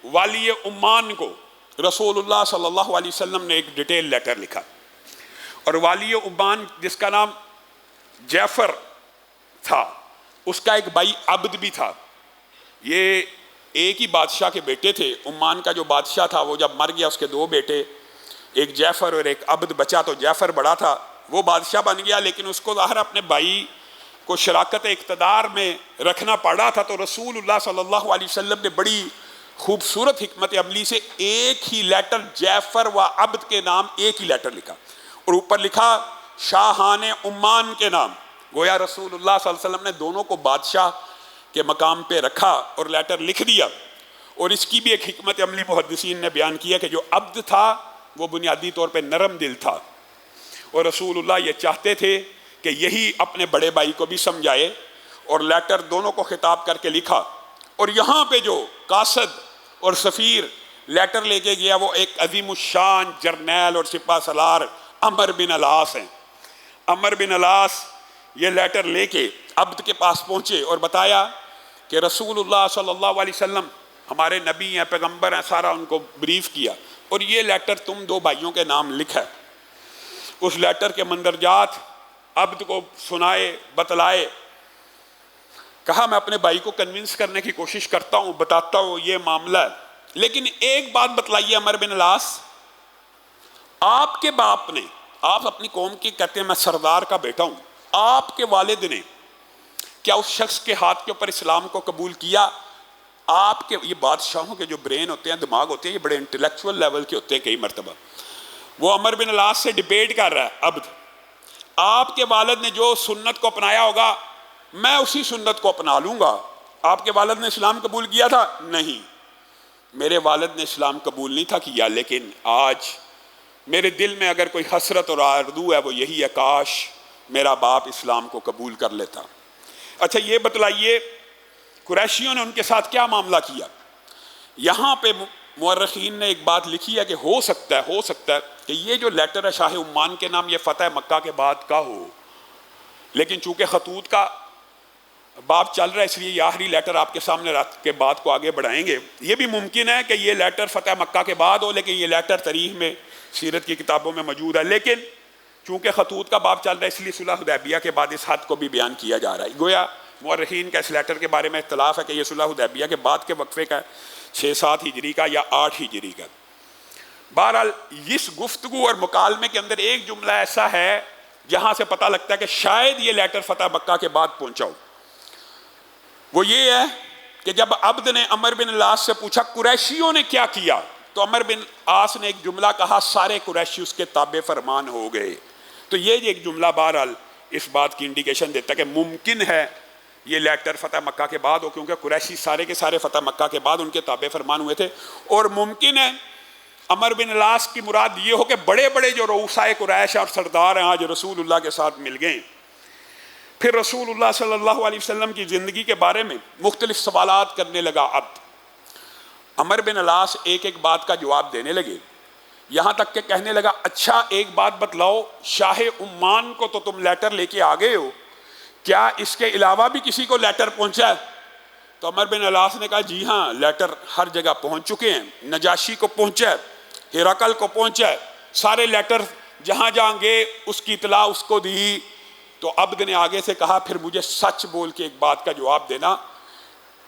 والی عمان کو رسول اللہ صلی اللہ علیہ وسلم نے ایک ڈیٹیل لیٹر لکھا، اور والی عمان جس کا نام جعفر تھا، اس کا ایک بھائی عبد بھی تھا۔ یہ ایک ہی بادشاہ کے بیٹے تھے۔ عمان کا جو بادشاہ تھا وہ جب مر گیا، اس کے دو بیٹے، ایک جعفر اور ایک عبد بچا، تو جعفر بڑا تھا، وہ بادشاہ بن گیا، لیکن اس کو ظاہر اپنے بھائی کو شراکت اقتدار میں رکھنا پڑا تھا۔ تو رسول اللہ صلی اللہ علیہ وسلم نے بڑی خوبصورت حکمت عملی سے ایک ہی لیٹر جعفر و عبد کے نام ایک ہی لیٹر لکھا، اور اوپر لکھا شاہان عمان کے نام۔ گویا رسول اللہ صلی اللہ علیہ وسلم نے دونوں کو بادشاہ کے مقام پہ رکھا اور لیٹر لکھ دیا۔ اور اس کی بھی ایک حکمت عملی محدثین نے بیان کیا کہ جو عبد تھا وہ بنیادی طور پہ نرم دل تھا، اور رسول اللہ یہ چاہتے تھے کہ یہی اپنے بڑے بھائی کو بھی سمجھائے، اور لیٹر دونوں کو خطاب کر کے لکھا۔ اور یہاں پہ جو قاصد اور سفیر لیٹر لے کے گیا وہ ایک عظیم الشان جرنیل اور سپہ سالار عمر بن العاص ہیں۔ عمر بن العاص یہ لیٹر لے کے عبد کے پاس پہنچے اور بتایا کہ رسول اللہ صلی اللہ علیہ وسلم ہمارے نبی ہیں، پیغمبر ہیں، سارا ان کو بریف کیا، اور یہ لیٹر تم دو بھائیوں کے نام لکھا ہے۔ اس لیٹر کے مندرجات عبد کو سنائے، بتلائے، کہا میں اپنے بھائی کو کنونس کرنے کی کوشش کرتا ہوں، بتاتا ہوں یہ معاملہ ہے، لیکن ایک بات بتلائیے عمر بن العاص، آپ کے باپ نے، آپ اپنی قوم کی کہتے ہیں میں سردار کا بیٹا ہوں، آپ کے والد نے کیا اس شخص کے ہاتھ کے اوپر اسلام کو قبول کیا؟ آپ کے یہ بادشاہوں کے جو برین ہوتے ہیں، دماغ ہوتے ہیں، یہ بڑے انٹلیکچول لیول کے ہوتے ہیں کئی مرتبہ۔ وہ عمر بن العاص سے ڈیبیٹ کر رہا ہے عبد، آپ کے والد نے جو سنت کو اپنایا ہوگا میں اسی سنت کو اپنا لوں گا۔ آپ کے والد نے اسلام قبول کیا تھا؟ نہیں، میرے والد نے اسلام قبول نہیں تھا کیا، لیکن آج میرے دل میں اگر کوئی حسرت اور آرزو ہے وہ یہی ہے کاش میرا باپ اسلام کو قبول کر لیتا۔ اچھا یہ بتلائیے قریشیوں نے ان کے ساتھ کیا معاملہ کیا؟ یہاں پہ مورخین نے ایک بات لکھی ہے کہ ہو سکتا ہے کہ یہ جو لیٹر ہے شاہ عمان کے نام یہ فتح مکہ کے بعد کا ہو، لیکن چونکہ خطوط کا باب چل رہا ہے اس لیے یہ آخری لیٹر آپ کے سامنے رات کے بعد کو آگے بڑھائیں گے۔ یہ بھی ممکن ہے کہ یہ لیٹر فتح مکہ کے بعد ہو، لیکن یہ لیٹر تاریخ میں سیرت کی کتابوں میں موجود ہے، لیکن چونکہ خطوط کا باب چل رہا ہے اس لیے صلح حدیبیہ کے بعد اس حد کو بھی بیان کیا جا رہا ہے۔ گویا مورخین کا اس لیٹر کے بارے میں اختلاف ہے کہ یہ صلح حدیبیہ کے بعد کے وقفے کا 6-7 ہجری کا یا 8 ہجری کا۔ بہرحال اس گفتگو اور مکالمے کے اندر ایک جملہ ایسا ہے جہاں سے پتہ لگتا ہے کہ شاید یہ لیٹر فتح مکہ کے بعد پہنچا ہو۔ وہ یہ ہے کہ جب عبد نے عمر بن العاص سے پوچھا قریشیوں نے کیا کیا، تو عمر بن العاص نے ایک جملہ کہا سارے قریشی اس کے تابع فرمان ہو گئے۔ تو یہ ایک جملہ بہرحال اس بات کی انڈیکیشن دیتا ہے کہ ممکن ہے یہ لیٹر فتح مکہ کے بعد ہو، کیونکہ قریشی سارے کے سارے فتح مکہ کے بعد ان کے تابع فرمان ہوئے تھے، اور ممکن ہے عمر بن العاص کی مراد یہ ہو کہ بڑے بڑے جو رؤسائے قریش اور سردار ہیں آج رسول اللہ کے ساتھ مل گئے۔ پھر رسول اللہ صلی اللہ علیہ وسلم کی زندگی کے بارے میں مختلف سوالات کرنے لگا عبد۔ عمر بن العاص ایک ایک بات کا جواب دینے لگے، یہاں تک کہ کہنے لگا اچھا ایک بات بتلاؤ، شاہ عمان کو تو تم لیٹر لے کے آ گئے ہو، کیا اس کے علاوہ بھی کسی کو لیٹر پہنچا ہے؟ تو عمر بن العاص نے کہا جی ہاں، لیٹر ہر جگہ پہنچ چکے ہیں، نجاشی کو پہنچا ہے، ہرقل کو پہنچا ہے، سارے لیٹر جہاں جہاں گئے اس کی اطلاع اس کو دی۔ تو عبد نے آگے سے کہا پھر مجھے سچ بول کے ایک بات کا جواب دینا،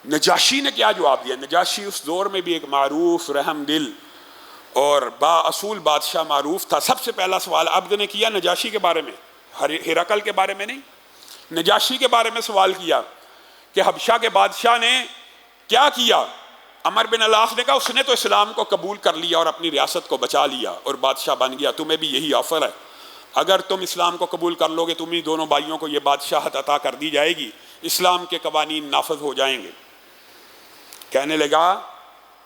نجاشی نے کیا جواب دیا؟ نجاشی اس دور میں بھی ایک معروف رحم دل اور با اصول بادشاہ معروف تھا۔ سب سے پہلا سوال عبد نے کیا نجاشی کے بارے میں، ہرقل کے بارے میں نہیں، نجاشی کے بارے میں سوال کیا کہ حبشہ کے بادشاہ نے کیا کیا؟ عمر بن العاص نے کہا اس نے تو اسلام کو قبول کر لیا اور اپنی ریاست کو بچا لیا اور بادشاہ بن گیا، تمہیں بھی یہی آفر ہے، اگر تم اسلام کو قبول کر لو گے تمہیں دونوں بھائیوں کو یہ بادشاہت عطا کر دی جائے گی، اسلام کے قوانین نافذ ہو جائیں گے۔ کہنے لگا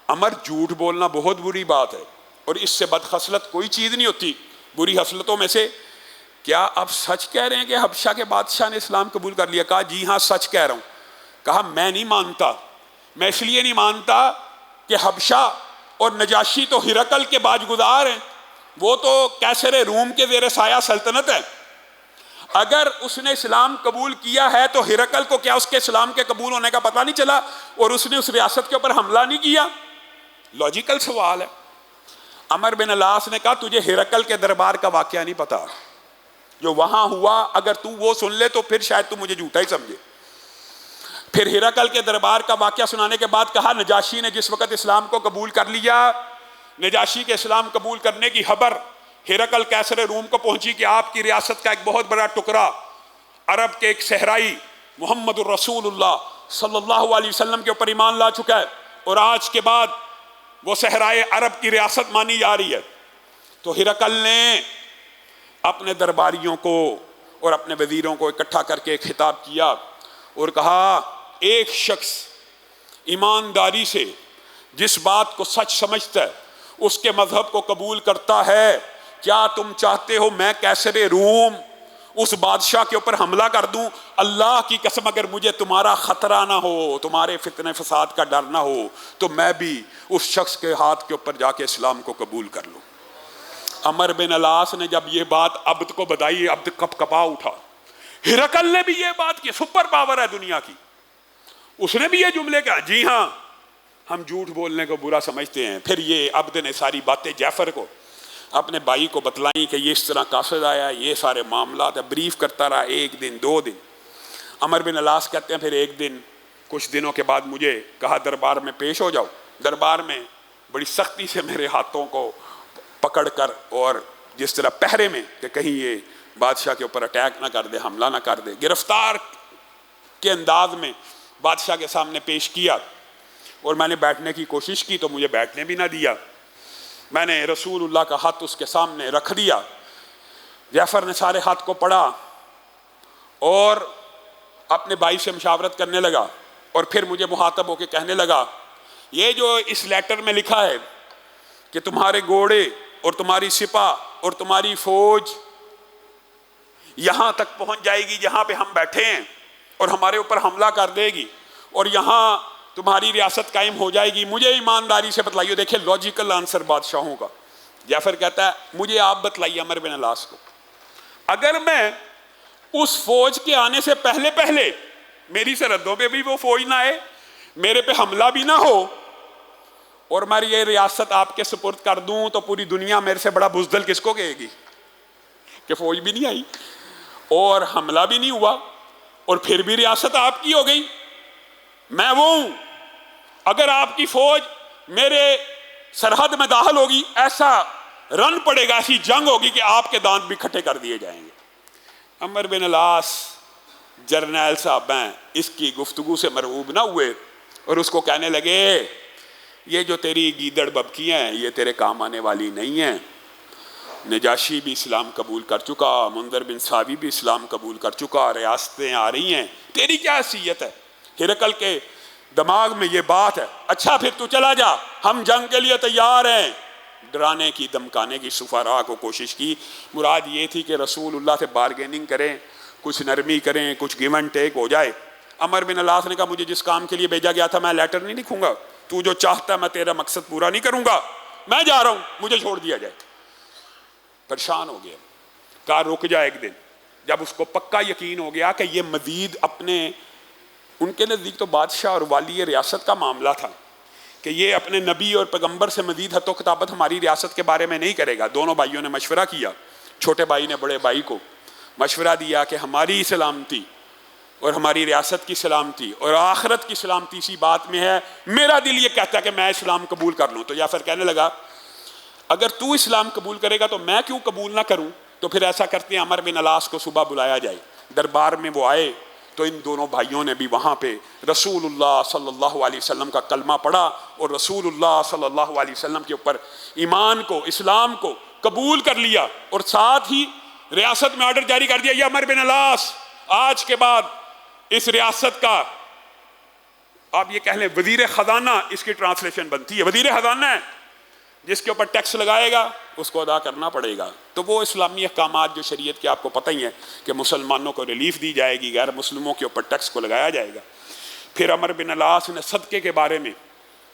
عمر جھوٹ بولنا بہت بری بات ہے، اور اس سے بد خصلت کوئی چیز نہیں ہوتی، بری خصلتوں میں سے کیا آپ سچ کہہ رہے ہیں کہ حبشہ کے بادشاہ نے اسلام قبول کر لیا؟ کہا جی ہاں سچ کہہ رہا ہوں۔ کہا میں نہیں مانتا، میں اس لیے نہیں مانتا کہ حبشہ اور نجاشی تو ہرقل کے باج گزار ہیں، وہ تو کیسر روم کے زیر سایہ سلطنت ہے، اگر اس نے اسلام قبول کیا ہے تو ہرقل کو کیا اس کے اسلام کے قبول ہونے کا پتہ نہیں چلا اور اس نے اس ریاست کے اوپر حملہ نہیں کیا؟ لوجیکل سوال ہے. عمر بن العاص نے کہا تجھے ہرقل کے دربار کا واقعہ نہیں پتا جو وہاں ہوا, اگر تو وہ سن لے تو پھر شاید تو مجھے جھوٹا ہی سمجھے. پھر ہرقل کے دربار کا واقعہ سنانے کے بعد کہا نجاشی نے جس وقت اسلام کو قبول کر لیا, نجاشی کے اسلام قبول کرنے کی خبر ہرقل قیصر روم کو پہنچی کہ آپ کی ریاست کا ایک بہت بڑا ٹکڑا عرب کے ایک صحرائی محمد الرسول اللہ صلی اللہ علیہ وسلم کے اوپر ایمان لا چکا ہے, اور آج کے بعد وہ صحرائے عرب کی ریاست مانی جا رہی ہے. تو ہرقل نے اپنے درباریوں کو اور اپنے وزیروں کو اکٹھا کر کے ایک خطاب کیا اور کہا ایک شخص ایمانداری سے جس بات کو سچ سمجھتا ہے اس کے مذہب کو قبول کرتا ہے, کیا تم چاہتے ہو میں قیصر روم اس بادشاہ کے اوپر حملہ کر دوں؟ اللہ کی قسم اگر مجھے تمہارا خطرہ نہ ہو, تمہارے فتنہ فساد کا ڈر نہ ہو, تو میں بھی اس شخص کے ہاتھ کے اوپر جا کے اسلام کو قبول کر لوں. عمر بن العاص نے جب یہ بات عبد کو بتائی, عبد کپ کپا اٹھا. ہرقل نے بھی یہ بات کی, سپر پاور ہے دنیا کی, اس نے بھی یہ جملے کہا جی ہاں ہم جھوٹ بولنے کو برا سمجھتے ہیں. پھر یہ عبد نے ساری باتیں جعفر کو اپنے بھائی کو بتلائیں کہ یہ اس طرح قاصد آیا, یہ سارے معاملات ہے. بریف کرتا رہا 1 دن 2 دن. عمر بن العاص کہتے ہیں پھر ایک دن کچھ دنوں کے بعد مجھے کہا دربار میں پیش ہو جاؤ. دربار میں بڑی سختی سے میرے ہاتھوں کو پکڑ کر اور جس طرح پہرے میں کہ کہیں یہ بادشاہ کے اوپر اٹیک نہ کر دے, حملہ نہ کر دے, گرفتار کے انداز میں بادشاہ کے سامنے پیش کیا. اور میں نے بیٹھنے کی کوشش کی تو مجھے بیٹھنے بھی نہ دیا. میں نے رسول اللہ کا خط اس کے سامنے رکھ دیا. جعفر نے سارے خط کو پڑھا اور اپنے بھائی سے مشاورت کرنے لگا, اور پھر مجھے مخاطب ہو کے کہنے لگا یہ جو اس لیٹر میں لکھا ہے کہ تمہارے گھوڑے اور تمہاری سپاہ اور تمہاری فوج یہاں تک پہنچ جائے گی جہاں پہ ہم بیٹھے ہیں اور ہمارے اوپر حملہ کر دے گی اور یہاں تمہاری ریاست قائم ہو جائے گی, مجھے ایمانداری سے بتلائیے. دیکھیں لاجیکل آنسر بادشاہوں کا. جعفر کہتا ہے مجھے آپ بتلائیے عمر بن العاص کو, اگر میں اس فوج کے آنے سے پہلے پہلے میری سرحدوں پہ بھی وہ فوج نہ آئے, میرے پہ حملہ بھی نہ ہو, اور میں یہ ریاست آپ کے سپرد کر دوں, تو پوری دنیا میرے سے بڑا بزدل کس کو کہے گی کہ فوج بھی نہیں آئی اور حملہ بھی نہیں ہوا اور پھر بھی ریاست آپ کی ہو گئی. میں وہ ہوں, اگر آپ کی فوج میرے سرحد میں داخل ہوگی ایسا رن پڑے گا, ایسی جنگ ہوگی کہ آپ کے دانت بھی کھٹے کر دیے جائیں گے. عمر بن العاص جرنیل صاحب ہیں, اس کی گفتگو سے مرعوب نہ ہوئے اور اس کو کہنے لگے یہ جو تیری گیدڑ ببکیاں ہیں یہ تیرے کام آنے والی نہیں ہیں. نجاشی بھی اسلام قبول کر چکا, منذر بن ساوی بھی اسلام قبول کر چکا, ریاستیں آ رہی ہیں, تیری کیا حیثیت ہے؟ ہرقل کے دماغ میں یہ بات ہے. اچھا پھر تو چلا جا, ہم جنگ کے لیے تیار ہیں. ڈرانے کی دمکانے کی سفراء کو کوشش کی. مراد یہ تھی کہ رسول اللہ سے بارگیننگ کریں, کچھ نرمی کریں, کچھ گیو اینڈ ٹیک ہو جائے. عمر بن العاص نے کہا مجھے جس کام کے لیے بھیجا گیا تھا میں لیٹر نہیں لکھوں گا, تو جو چاہتا ہے میں تیرا مقصد پورا نہیں کروں گا, میں جا رہا ہوں, مجھے چھوڑ دیا جائے. پریشان ہو گیا, کہا رک جا ایک دن. جب اس کو پکا یقین ہو گیا کہ یہ مزید اپنے, ان کے نزدیک تو بادشاہ اور والی ریاست کا معاملہ تھا کہ یہ اپنے نبی اور پیغمبر سے مزید حد و خطابت ہماری ریاست کے بارے میں نہیں کرے گا. دونوں بھائیوں نے مشورہ کیا. چھوٹے بھائی نے بڑے بھائی کو مشورہ دیا کہ ہماری سلامتی اور ہماری ریاست کی سلامتی اور آخرت کی سلامتی اسی بات میں ہے, میرا دل یہ کہتا ہے کہ میں اسلام قبول کر لوں. تو جعفر کہنے لگا اگر تو اسلام قبول کرے گا تو میں کیوں قبول نہ کروں؟ تو پھر ایسا کرتے ہیں عمر بن العاص کو صبح بلایا جائے. دربار میں وہ آئے تو ان دونوں بھائیوں نے بھی وہاں پہ رسول اللہ صلی اللہ علیہ وسلم کا کلمہ پڑھا اور رسول اللہ صلی اللہ علیہ وسلم کے اوپر ایمان کو, اسلام کو قبول کر لیا, اور ساتھ ہی ریاست میں آرڈر جاری کر دیا یہ عمر بن العاص آج کے بعد اس ریاست کا, آپ یہ کہہ لیں وزیر خزانہ, اس کی ٹرانسلیشن بنتی ہے وزیر خزانہ ہے, جس کے اوپر ٹیکس لگائے گا اس کو ادا کرنا پڑے گا. تو وہ اسلامی احکامات جو شریعت کے آپ کو پتہ ہی ہیں کہ مسلمانوں کو ریلیف دی جائے گی, غیر مسلموں کے اوپر ٹیکس کو لگایا جائے گا. پھر عمر بن العاص نے صدقے کے بارے میں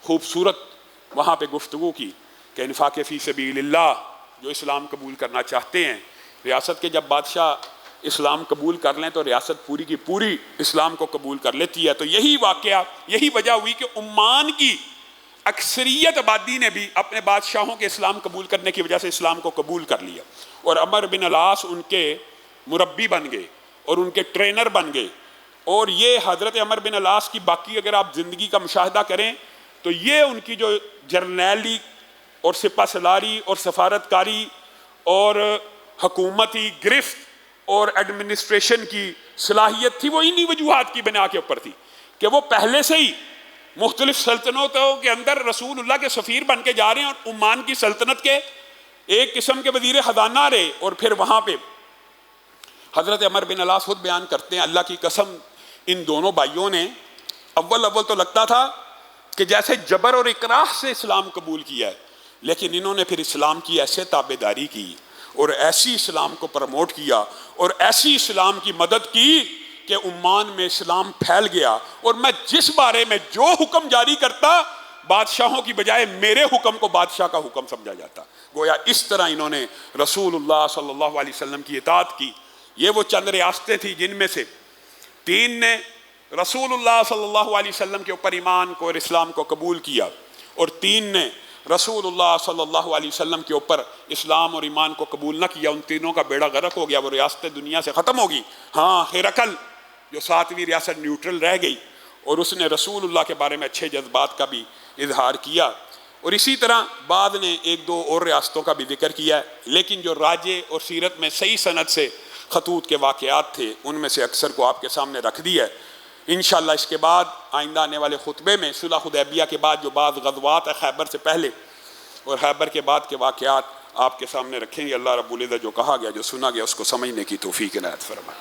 خوبصورت وہاں پہ گفتگو کی کہ انفاق فی سبیل اللہ, جو اسلام قبول کرنا چاہتے ہیں ریاست کے, جب بادشاہ اسلام قبول کر لیں تو ریاست پوری کی پوری اسلام کو قبول کر لیتی ہے. تو یہی واقعہ, یہی وجہ ہوئی کہ عمان کی اکثریت آبادی نے بھی اپنے بادشاہوں کے اسلام قبول کرنے کی وجہ سے اسلام کو قبول کر لیا، اور عمر بن العاص ان کے مربی بن گئے اور ان کے ٹرینر بن گئے۔ اور یہ حضرت عمر بن العاص کی باقی اگر آپ زندگی کا مشاہدہ کریں تو یہ ان کی جو جرنیلی اور سپہ سالاری اور سفارتکاری اور حکومتی گرفت اور ایڈمنسٹریشن کی صلاحیت تھی، وہ انہی وجوہات کی بنا کے اوپر تھی کہ وہ پہلے سے ہی مختلف سلطنتوں کے اندر رسول اللہ کے سفیر بن کے جا رہے ہیں، اور عمان کی سلطنت کے ایک قسم کے وزیر خزانہ رہے۔ اور پھر وہاں پہ حضرت عمر بن العاص خود بیان کرتے ہیں، اللہ کی قسم ان دونوں بھائیوں نے اول تو لگتا تھا کہ جیسے جبر اور اکراہ سے اسلام قبول کیا ہے، لیکن انہوں نے پھر اسلام کی ایسے تابعداری کی اور ایسی اسلام کو پروموٹ کیا اور ایسی اسلام کی مدد کی کہ عمان میں اسلام پھیل گیا۔ اور میں جس بارے میں جو حکم جاری کرتا، بادشاہوں کی بجائے میرے حکم کو بادشاہ کا حکم سمجھا جاتا۔ گویا اس طرح انہوں نے رسول اللہ صلی اللہ علیہ وسلم کی اطاعت کی۔ یہ وہ چند ریاستیں تھیں جن میں سے 3 نے رسول اللہ صلی اللہ علیہ وسلم کے اوپر ایمان کو اور اسلام کو قبول کیا، اور 3 نے رسول اللہ صلی اللہ علیہ وسلم کے اوپر اسلام اور ایمان کو قبول نہ کیا۔ ان تینوں کا بیڑا غرق ہو گیا، وہ ریاستیں دنیا سے ختم ہوگی۔ ہاں، ہرقل جو 7ویں ریاست نیوٹرل رہ گئی، اور اس نے رسول اللہ کے بارے میں اچھے جذبات کا بھی اظہار کیا۔ اور اسی طرح بعد نے 1-2 اور ریاستوں کا بھی ذکر کیا ہے، لیکن جو راجے اور سیرت میں صحیح سند سے خطوط کے واقعات تھے ان میں سے اکثر کو آپ کے سامنے رکھ دیا ہے۔ انشاءاللہ اس کے بعد آئندہ آنے والے خطبے میں صلح حدیبیہ کے بعد جو بعض غزوات ہے خیبر سے پہلے اور خیبر کے بعد کے واقعات آپ کے سامنے رکھیں گے۔ اللہ رب العزت جو کہا گیا، جو سنا گیا، اس کو سمجھنے کی توفیق عنایت فرمائے۔